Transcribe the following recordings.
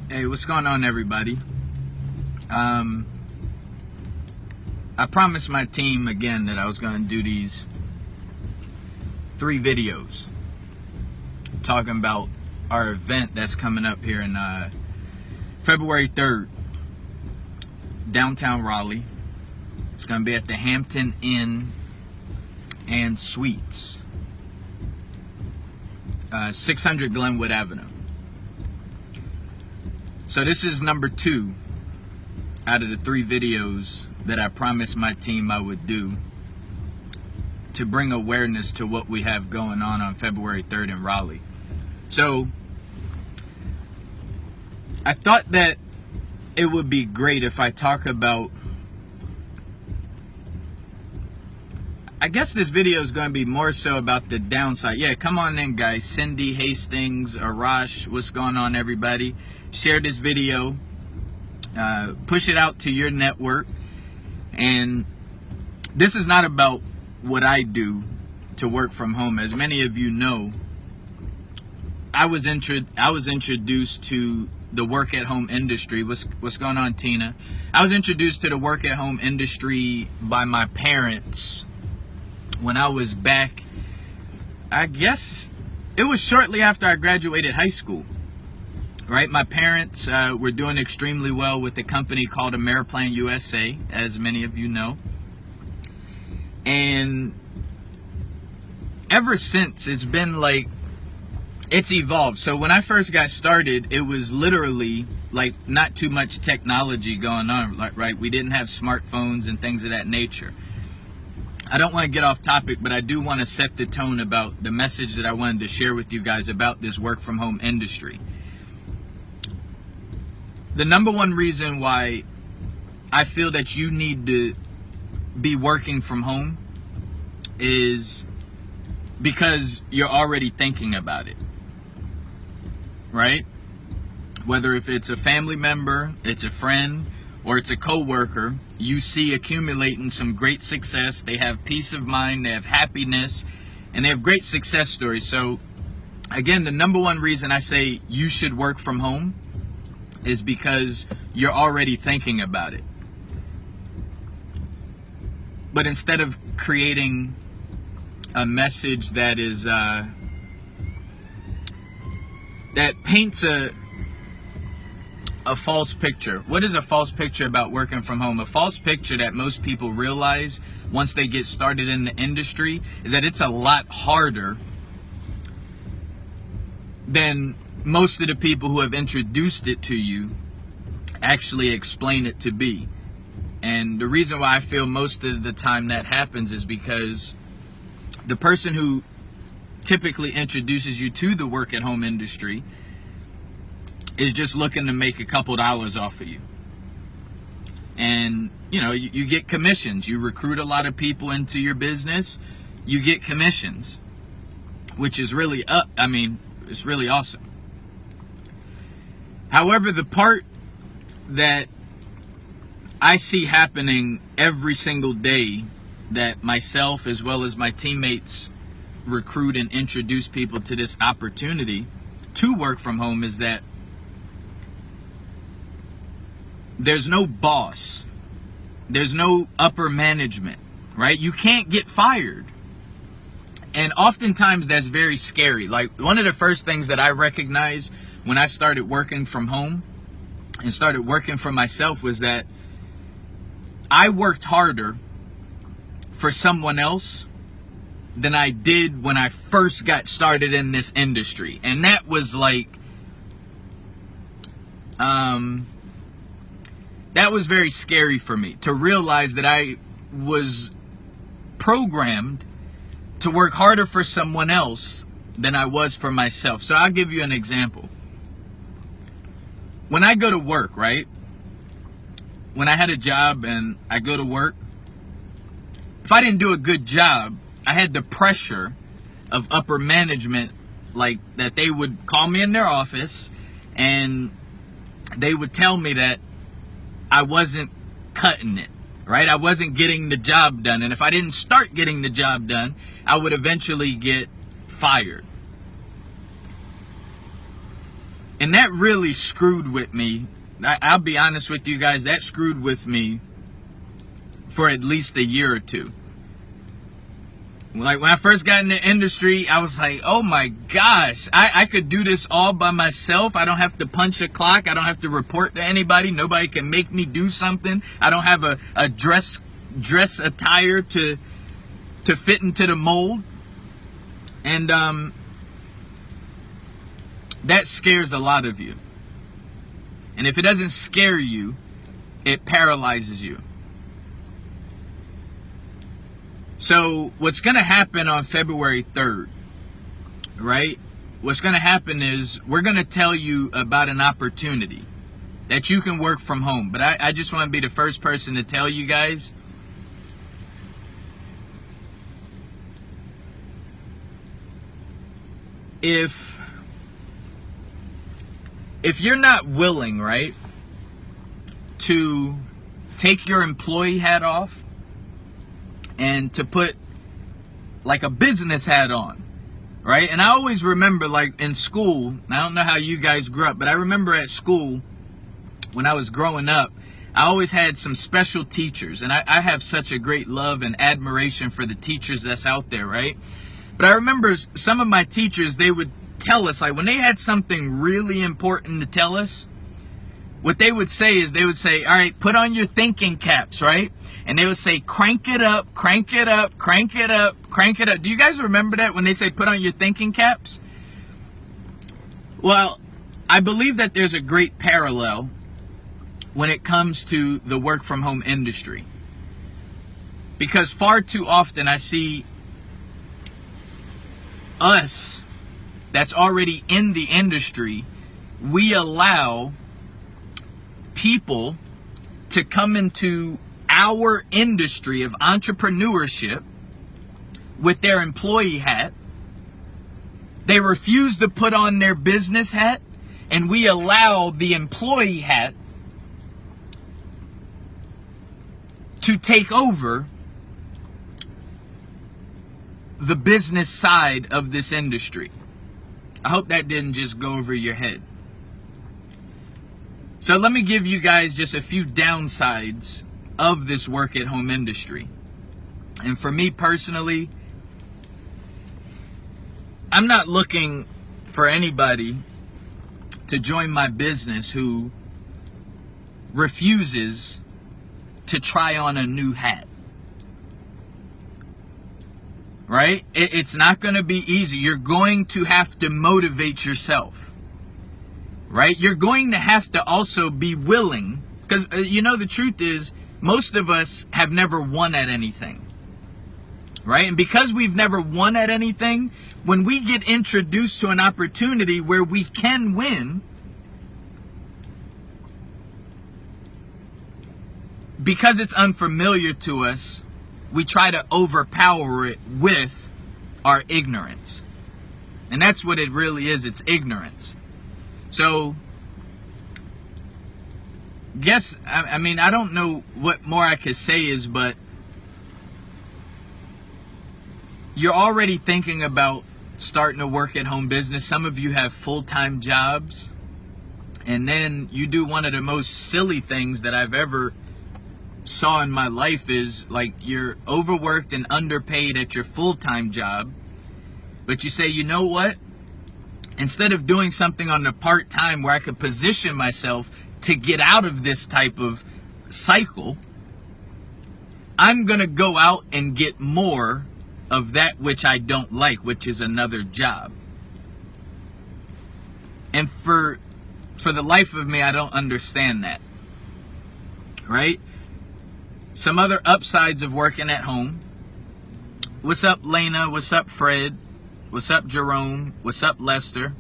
Hey, what's going on, everybody? I promised my team again that I was going to do these 3 videos talking about our event that's coming up here in February 3rd, downtown Raleigh. It's going to be at the Hampton Inn and Suites, 600 Glenwood Ave. So this is number 2 out of the 3 videos that I promised my team I would do to bring awareness to what we have going on February 3rd in Raleigh. So I thought that it would be great if I talk about, I guess this video is going to be more so about the downside. Yeah, come on in, guys. Cindy, Hastings, Arash, what's going on, everybody? Share this video, push it out to your network. And this is not about what I do to work from home. As many of you know, I was introduced to the work at home industry. What's going on, Tina? I was introduced to the work at home industry by my parents when I was back, I guess it was shortly after I graduated high school, right? My parents were doing extremely well with a company called Ameriplan USA, as many of you know. And ever since, it's been like, it's evolved. So when I first got started, it was literally like not too much technology going on, right? We didn't have smartphones and things of that nature. I don't want to get off topic, but I do want to set the tone about the message that I wanted to share with you guys about this work from home industry. The number one reason why I feel that you need to be working from home is because you're already thinking about it, right? Whether if it's a family member, it's a friend, or it's a coworker, you see accumulating some great success. They have peace of mind, they have happiness, and they have great success stories. So again, the number one reason I say you should work from home is because you're already thinking about it. But instead of creating a message that is that paints a false picture. What is a false picture about working from home? A false picture that most people realize once they get started in the industry is that it's a lot harder than most of the people who have introduced it to you actually explain it to be. And the reason why I feel most of the time that happens is because the person who typically introduces you to the work at home industry is just looking to make a couple dollars off of you. And you know, you get commissions. You recruit a lot of people into your business, you get commissions, which is really it's really awesome. However, the part that I see happening every single day that myself as well as my teammates recruit and introduce people to this opportunity to work from home is that there's no boss. There's no upper management, right? You can't get fired. And oftentimes that's very scary. Like, one of the first things that I recognized when I started working from home and started working for myself was that I worked harder for someone else than I did when I first got started in this industry. And that was like, that was very scary for me to realize that I was programmed to work harder for someone else than I was for myself. So I'll give you an example. When I go to work, right? When I had a job and I go to work, if I didn't do a good job, I had the pressure of upper management, like that they would call me in their office and they would tell me that I wasn't cutting it, right? I wasn't getting the job done. And if I didn't start getting the job done, I would eventually get fired. And that really screwed with me. I'll be honest with you guys, that screwed with me for at least a year or two. Like when I first got in the industry, I was like, oh my gosh, I could do this all by myself. I don't have to punch a clock. I don't have to report to anybody. Nobody can make me do something. I don't have a dress attire to fit into the mold. And that scares a lot of you. And if it doesn't scare you, it paralyzes you. So what's going to happen on February 3rd, right? What's going to happen is we're going to tell you about an opportunity that you can work from home. But I just want to be the first person to tell you guys, if you're not willing, right, to take your employee hat off and to put like a business hat on, right? And I always remember, like in school, I don't know how you guys grew up, but I remember at school when I was growing up, I always had some special teachers, and I have such a great love and admiration for the teachers that's out there, right? But I remember some of my teachers, they would tell us, like when they had something really important to tell us, what they would say is they would say, all right, put on your thinking caps, right? And they would say, crank it up, crank it up, crank it up, crank it up. Do you guys remember that when they say put on your thinking caps? Well, I believe that there's a great parallel when it comes to the work from home industry. Because far too often I see us that's already in the industry, we allow people to come into our industry of entrepreneurship with their employee hat. They refuse to put on their business hat, and we allow the employee hat to take over the business side of this industry. I hope that didn't just go over your head. So let me give you guys just a few downsides of this work at home industry. And for me personally, I'm not looking for anybody to join my business who refuses to try on a new hat. Right? It's not going to be easy. You're going to have to motivate yourself. Right? You're going to have to also be willing, because you know the truth is most of us have never won at anything. Right? And because we've never won at anything, when we get introduced to an opportunity where we can win, because it's unfamiliar to us, we try to overpower it with our ignorance. And that's what it really is. It's ignorance. So, I mean, I don't know what more I could say is, but you're already thinking about starting a work at home business. Some of you have full-time jobs. And then you do one of the most silly things that I've ever saw in my life is, like, you're overworked and underpaid at your full-time job, but you say, you know what, instead of doing something on the part-time where I could position myself to get out of this type of cycle, I'm gonna go out and get more of that which I don't like, which is another job. And for the life of me, I don't understand that. Right? Some other upsides of working at home. What's up, Lena? What's up, Fred? What's up, Jerome? What's up, Lester?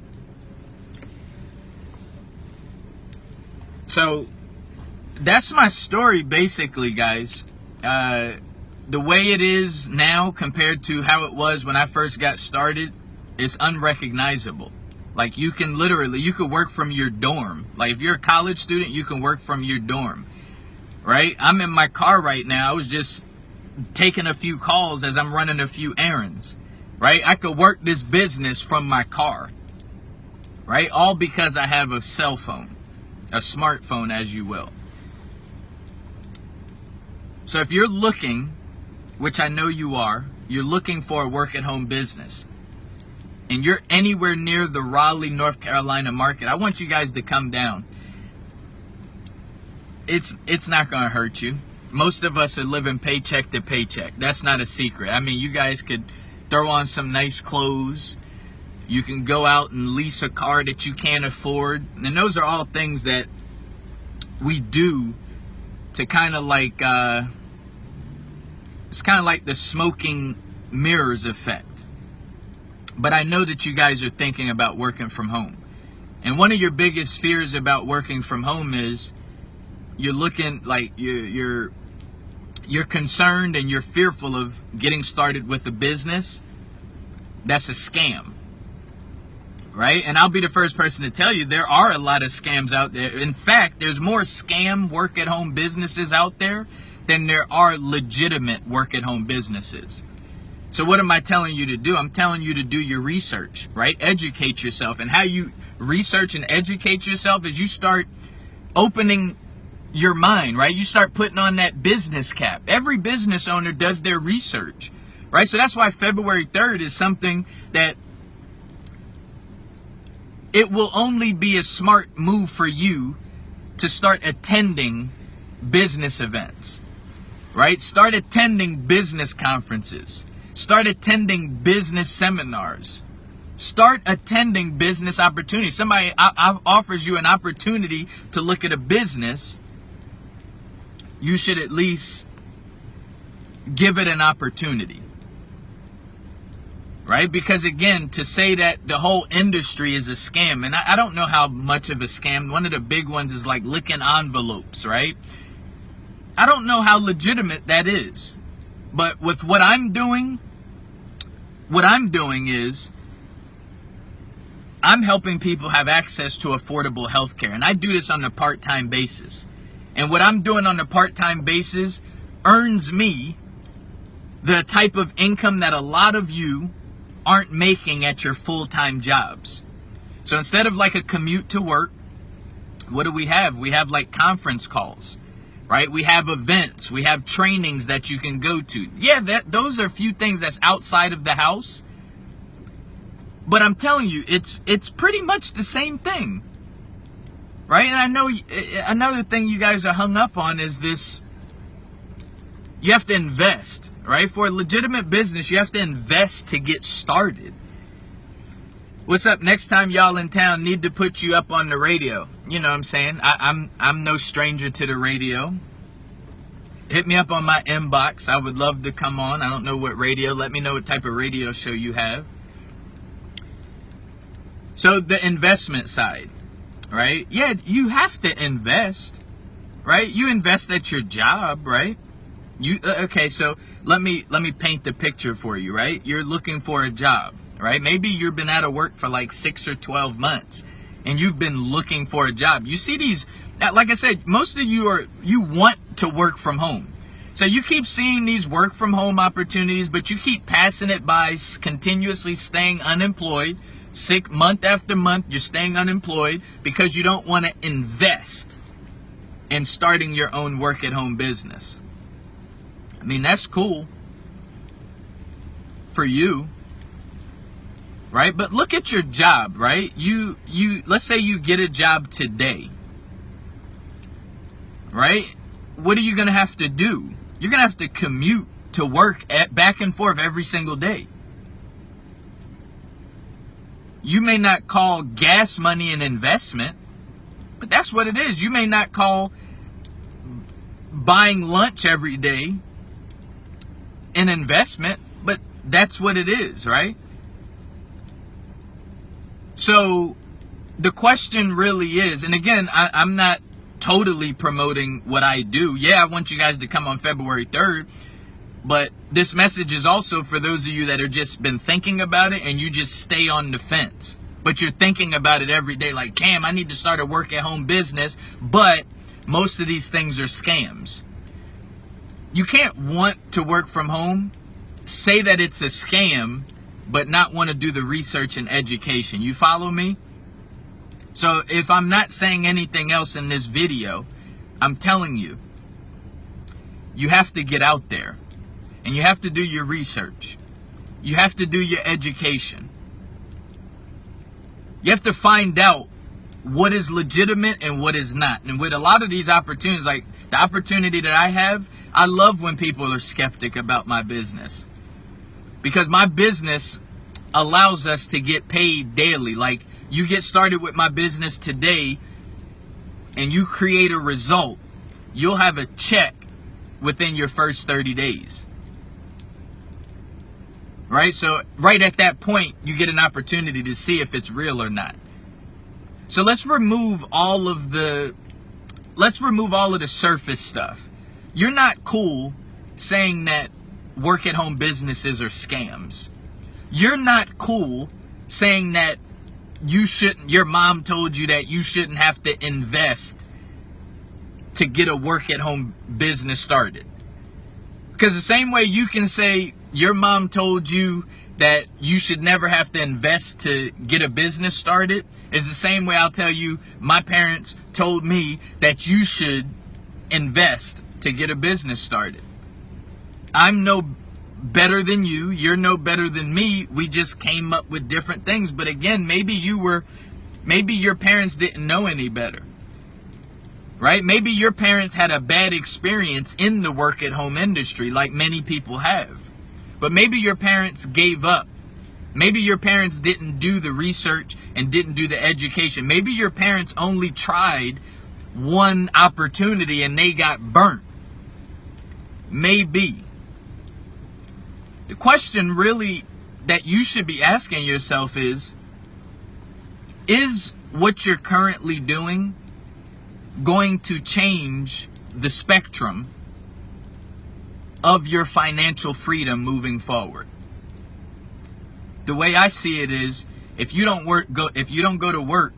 So that's my story, basically, guys. The way it is now compared to how it was when I first got started is unrecognizable. Like, you can literally, you could work from your dorm. Like, if you're a college student, you can work from your dorm. Right? I'm in my car right now. I was just taking a few calls as I'm running a few errands. Right? I could work this business from my car. right? All because I have a cell phone, a smartphone, as you will. So if you're looking, which I know you are, you're looking for a work-at-home business, and you're anywhere near the Raleigh, North Carolina market, I want you guys to come down. It's not going to hurt you. Most of us are living paycheck to paycheck. That's not a secret. I mean, you guys could throw on some nice clothes. You can go out and lease a car that you can't afford. And those are all things that we do to kind of like, it's kind of like the smoking mirrors effect. But I know that you guys are thinking about working from home. And one of your biggest fears about working from home is you're looking like you're concerned and you're fearful of getting started with a business that's a scam, right? And I'll be the first person to tell you there are a lot of scams out there. In fact, there's more scam work-at-home businesses out there than there are legitimate work-at-home businesses. So what am I telling you to do? I'm telling you to do your research, right? Educate yourself. And how you research and educate yourself is you start opening your mind, right? You start putting on that business cap. Every business owner does their research, right? So that's why February 3rd is something that it will only be a smart move for you to start attending business events, right? Start attending business conferences. Start attending business seminars. Start attending business opportunities. Somebody offers you an opportunity to look at a business. You should at least give it an opportunity, right? Because again, to say that the whole industry is a scam, and I don't know how much of a scam. One of the big ones is like licking envelopes, right? I don't know how legitimate that is. But with what I'm doing is I'm helping people have access to affordable health care. And I do this on a part-time basis. And what I'm doing on a part-time basis earns me the type of income that a lot of you aren't making at your full-time jobs. So instead of like a commute to work, what do we have? We have like conference calls, right? We have events. We have trainings that you can go to. Yeah, those are a few things that's outside of the house. But I'm telling you, it's pretty much the same thing. Right? And I know another thing you guys are hung up on is this. You have to invest, right? For a legitimate business, you have to invest to get started. What's up? Next time y'all in town, need to put you up on the radio. You know what I'm saying? I'm no stranger to the radio. Hit me up on my inbox. I would love to come on. I don't know what radio. Let me know what type of radio show you have. So the investment side. Right? Yeah, you have to invest, right? You invest at your job, right? Okay, so let me paint the picture for you, right? You're looking for a job, right? Maybe you've been out of work for like 6 or 12 months and you've been looking for a job. You see these, like I said, most of you want to work from home. So you keep seeing these work from home opportunities, but you keep passing it by, continuously staying unemployed. Sick month after month, you're staying unemployed because you don't want to invest in starting your own work-at-home business. I mean, that's cool for you, right? But look at your job, right? You let's say you get a job today, right? What are you going to have to do? You're going to have to commute to work back and forth every single day. You may not call gas money an investment, but that's what it is. You may not call buying lunch every day an investment, but that's what it is, right? So the question really is, and again, I'm not totally promoting what I do. Yeah, I want you guys to come on February 3rd. But this message is also for those of you that have just been thinking about it and you just stay on the fence. But you're thinking about it every day like, damn, I need to start a work-at-home business. But most of these things are scams. You can't want to work from home, say that it's a scam, but not want to do the research and education. You follow me? So if I'm not saying anything else in this video, I'm telling you, you have to get out there and you have to do your research. You have to do your education. You have to find out what is legitimate and what is not. And with a lot of these opportunities, like the opportunity that I have, I love when people are skeptic about my business, because my business allows us to get paid daily. Like, you get started with my business today and you create a result, you'll have a check within your first 30 days. Right? So right at that point, you get an opportunity to see if it's real or not. So let's remove all of the surface stuff. You're not cool saying that work at home businesses are scams. You're not cool saying that your mom told you that you shouldn't have to invest to get a work at home business started. Because the same way you can say your mom told you that you should never have to invest to get a business started, is the same way I'll tell you my parents told me that you should invest to get a business started. I'm no better than you. You're no better than me. We just came up with different things. But again, maybe your parents didn't know any better. Right? Maybe your parents had a bad experience in the work at home industry, like many people have. But maybe your parents gave up. Maybe your parents didn't do the research and didn't do the education. Maybe your parents only tried one opportunity and they got burnt. Maybe. The question really that you should be asking yourself is what you're currently doing going to change the spectrum of your financial freedom moving forward? The way I see it is, if you don't go to work,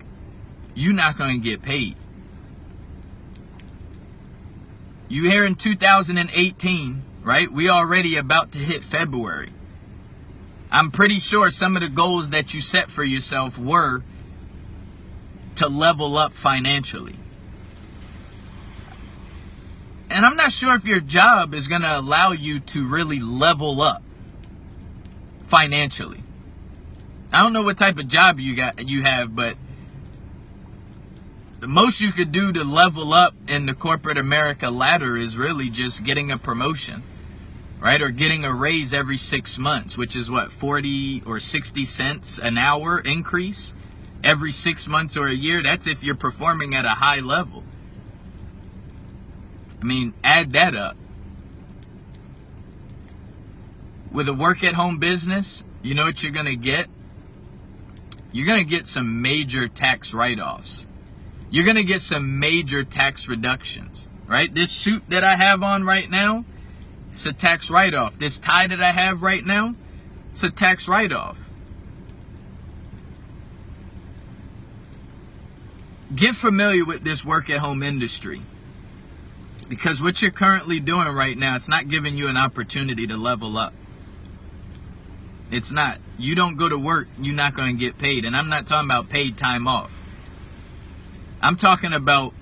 you're not going to get paid. You here in 2018, right? We already about to hit February. I'm pretty sure some of the goals that you set for yourself were to level up financially. And I'm not sure if your job is going to allow you to really level up financially. I don't know what type of job you have, but the most you could do to level up in the corporate America ladder is really just getting a promotion, right? Or getting a raise every 6 months, which is what, 40 or 60 cents an hour increase every 6 months or a year. That's if you're performing at a high level. I mean, add that up. With a work at home business, you know what you're going to get? You're going to get some major tax write-offs. You're going to get some major tax reductions, right? This suit that I have on right now, it's a tax write-off. This tie that I have right now, it's a tax write-off. Get familiar with this work at home industry, because what you're currently doing right now, it's not giving you an opportunity to level up. It's not. You don't go to work, you're not going to get paid. And I'm not talking about paid time off. I'm talking about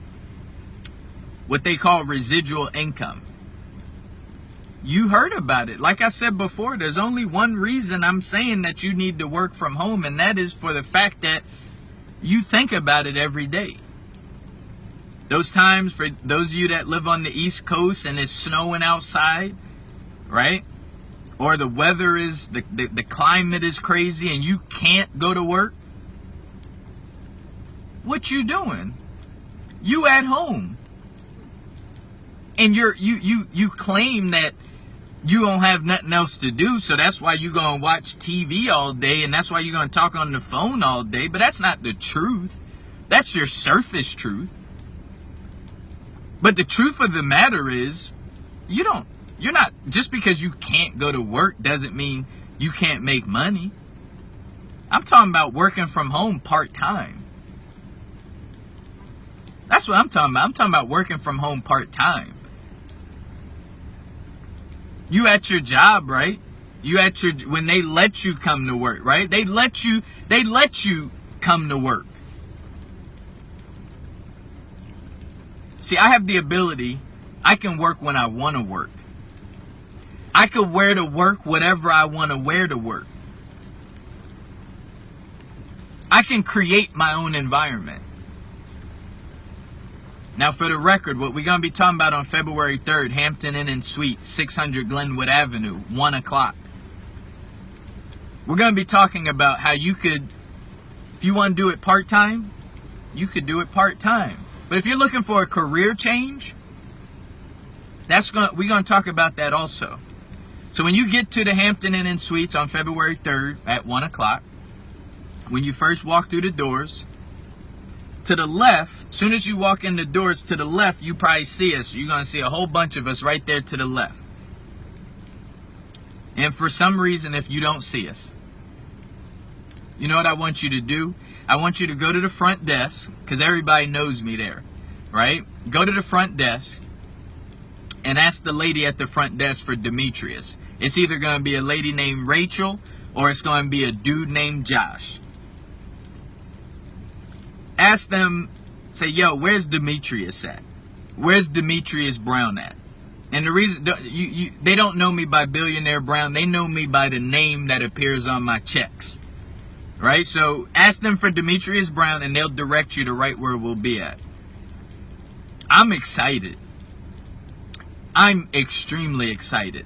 what they call residual income. You heard about it. Like I said before, there's only one reason I'm saying that you need to work from home, and that is for the fact that you think about it every day. Those times, for those of you that live on the East Coast and it's snowing outside, right? Or the weather is, the climate is crazy and you can't go to work. What you doing? You at home. And you claim that you don't have nothing else to do, so that's why you're going to watch TV all day, and that's why you're going to talk on the phone all day. But that's not the truth. That's your surface truth. But the truth of the matter is, you're not, just because you can't go to work doesn't mean you can't make money. I'm talking about working from home part-time. That's what I'm talking about. I'm talking about working from home part-time. You at your job, right? You at your, when they let you come to work, right? They let you come to work. See, I have the ability, I can work when I want to work. I could wear to work whatever I want to wear to work. I can create my own environment. Now, for the record, what we're going to be talking about on February 3rd, Hampton Inn Suites, 600 Glenwood Avenue, 1 o'clock. We're going to be talking about how you could, if you want to do it part-time, you could do it part-time. But if you're looking for a career change, we're going to talk about that also. So when you get to the Hampton Inn Suites on February 3rd at 1 o'clock, when you first walk through the doors, to the left, as soon as you walk in the doors to the left, you probably see us. You're going to see a whole bunch of us right there to the left. And for some reason, if you don't see us, you know what I want you to do? I want you to go to the front desk, because everybody knows me there, right? Go to the front desk and ask the lady at the front desk for Demetrius. It's either going to be a lady named Rachel or it's going to be a dude named Josh. Ask them, say, yo, where's Demetrius at? Where's Demetrius Brown at? And the reason, they don't know me by Billionaire Brown. They know me by the name that appears on my checks. Right? So ask them for Demetrius Brown and they'll direct you to right where we'll be at. I'm excited. I'm extremely excited.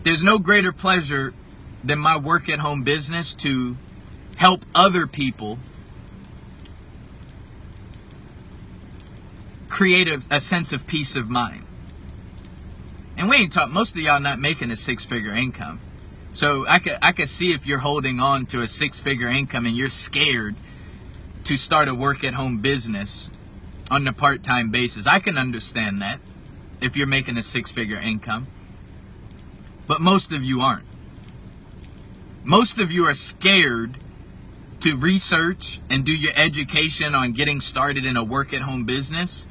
There's no greater pleasure than my work at home business to help other people create a sense of peace of mind. And we ain't talking, most of y'all not making a six-figure income. So I could see if you're holding on to a six-figure income and you're scared to start a work-at-home business on a part-time basis. I can understand that if you're making a six-figure income. But most of you aren't. Most of you are scared to research and do your education on getting started in a work-at-home business,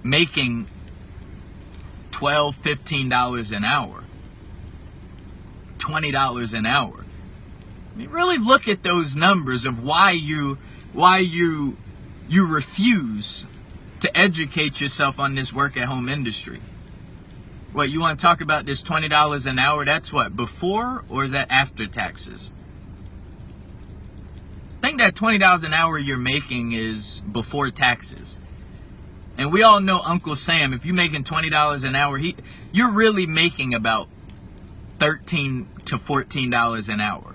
making $12, $15 an hour, $20 an hour. I mean, really look at those numbers of why you refuse to educate yourself on this work-at-home industry. What, you want to talk about this $20 an hour? That's what, before or is that after taxes? I think that $20 an hour you're making is before taxes. And we all know Uncle Sam, if you're making $20 an hour, you're really making about $13 to $14 an hour.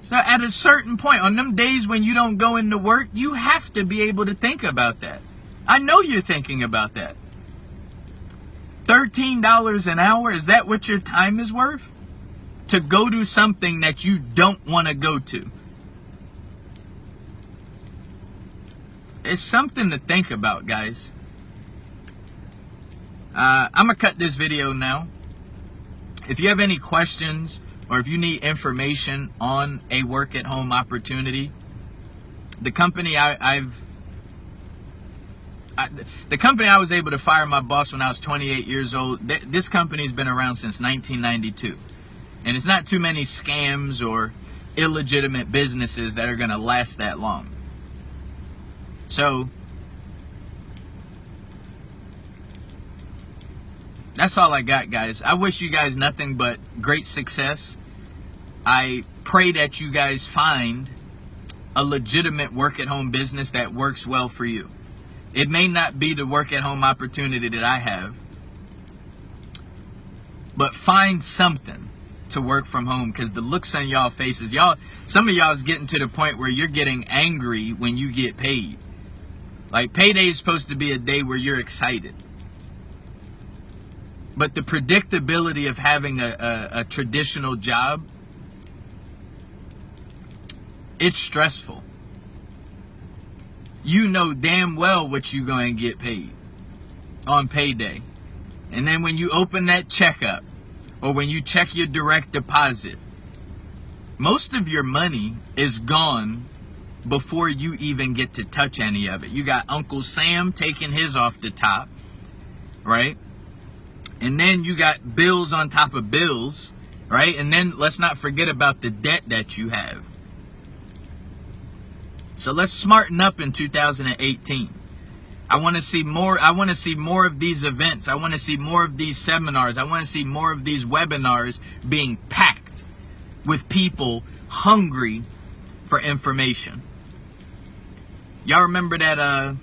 So at a certain point, on them days when you don't go into work, you have to be able to think about that. I know you're thinking about that. $13 an hour, is that what your time is worth? To go do something that you don't want to go to. It's something to think about, guys. I'm going to cut this video now. If you have any questions or if you need information on a work-at-home opportunity, the company I was able to fire my boss when I was 28 years old, this company's been around since 1992. And it's not too many scams or illegitimate businesses that are going to last that long. So, that's all I got, guys. I wish you guys nothing but great success. I pray that you guys find a legitimate work-at-home business that works well for you. It may not be the work-at-home opportunity that I have, but find something to work from home, because the looks on y'all faces, some of y'all is getting to the point where you're getting angry when you get paid. Like, payday is supposed to be a day where you're excited. But the predictability of having a traditional job, it's stressful. You know damn well what you're going to get paid on payday. And then when you open that check up, or when you check your direct deposit, most of your money is gone before you even get to touch any of it. You got Uncle Sam taking his off the top, right? And then you got bills on top of bills, right? And then let's not forget about the debt that you have. So let's smarten up in 2018. I want to see more. I want to see more of these events. I want to see more of these seminars. I want to see more of these webinars being packed with people hungry for information. Y'all remember that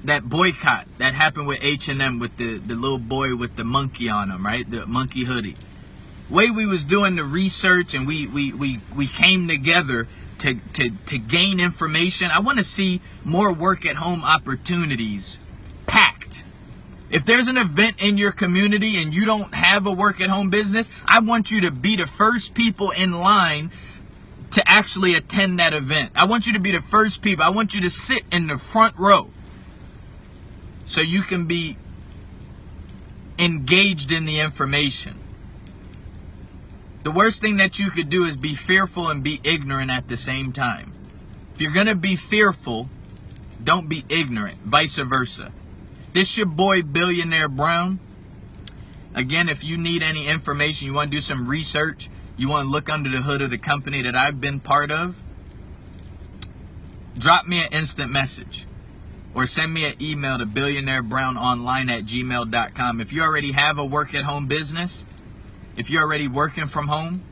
that boycott that happened with H&M with the little boy with the monkey on him, right? The monkey hoodie. Way we was doing the research and we came together to gain information. I want to see more work at home opportunities packed. If there's an event in your community and you don't have a work at home business, I want you to be the first people in line to actually attend that event. I want you to be the first people. I want you to sit in the front row so you can be engaged in the information. The worst thing that you could do is be fearful and be ignorant at the same time. If you're going to be fearful, don't be ignorant. Vice versa. This your boy, Billionaire Brown. Again, if you need any information, you want to do some research, you want to look under the hood of the company that I've been part of, drop me an instant message or send me an email to billionairebrownonline@gmail.com. If you already have a work at home business, if you're already working from home,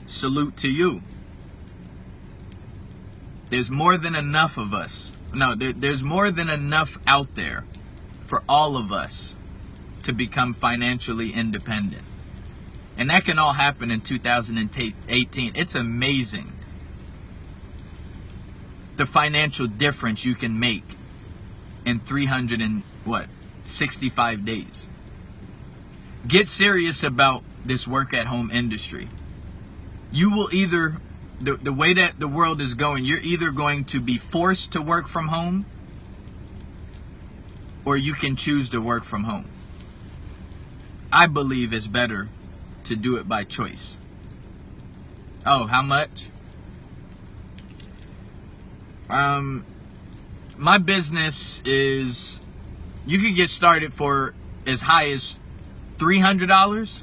salute to you. There's more than enough of us. No, there's more than enough out there for all of us to become financially independent. And that can all happen in 2018. It's amazing the financial difference you can make in 365 days. Get serious about this work at home industry. You will either, the way that the world is going, you're either going to be forced to work from home or you can choose to work from home. I believe it's better to do it by choice. Oh, how much? My business is, you can get started for as high as $300,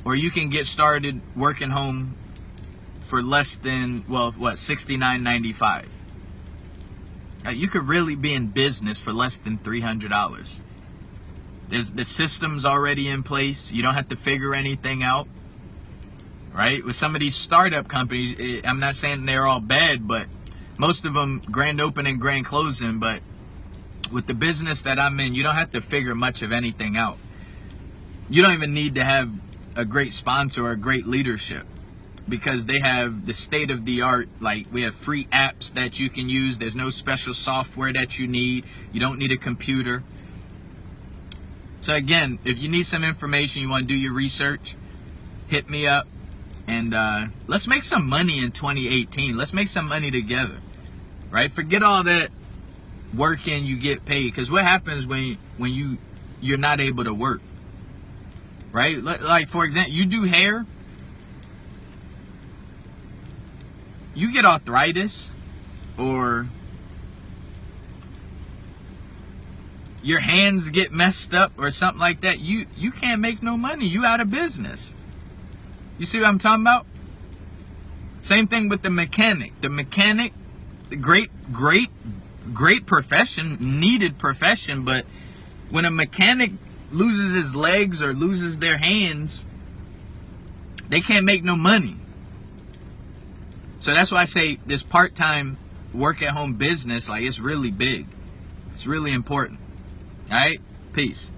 or you can get started working home for less than, well, what, $69.95. You could really be in business for less than $300. There's the system's already in place. You don't have to figure anything out, right? With some of these startup companies, I'm not saying they're all bad, but most of them grand opening, grand closing. But with the business that I'm in, you don't have to figure much of anything out. You don't even need to have a great sponsor or a great leadership, because they have the state of the art. Like, we have free apps that you can use. There's no special software that you need. You don't need a computer. So again, if you need some information, you want to do your research, hit me up, and let's make some money in 2018. Let's make some money together, right? Forget all that working, you get paid. Because what happens when you're not able to work, right? Like, for example, you do hair, you get arthritis, or your hands get messed up or something like that, you can't make no money. You out of business. You see what I'm talking about? Same thing with the mechanic. The mechanic, great profession, needed profession, but when a mechanic loses his legs or loses their hands, they can't make no money. So that's why I say this part-time work at home business, like, it's really big. It's really important. All right? Peace.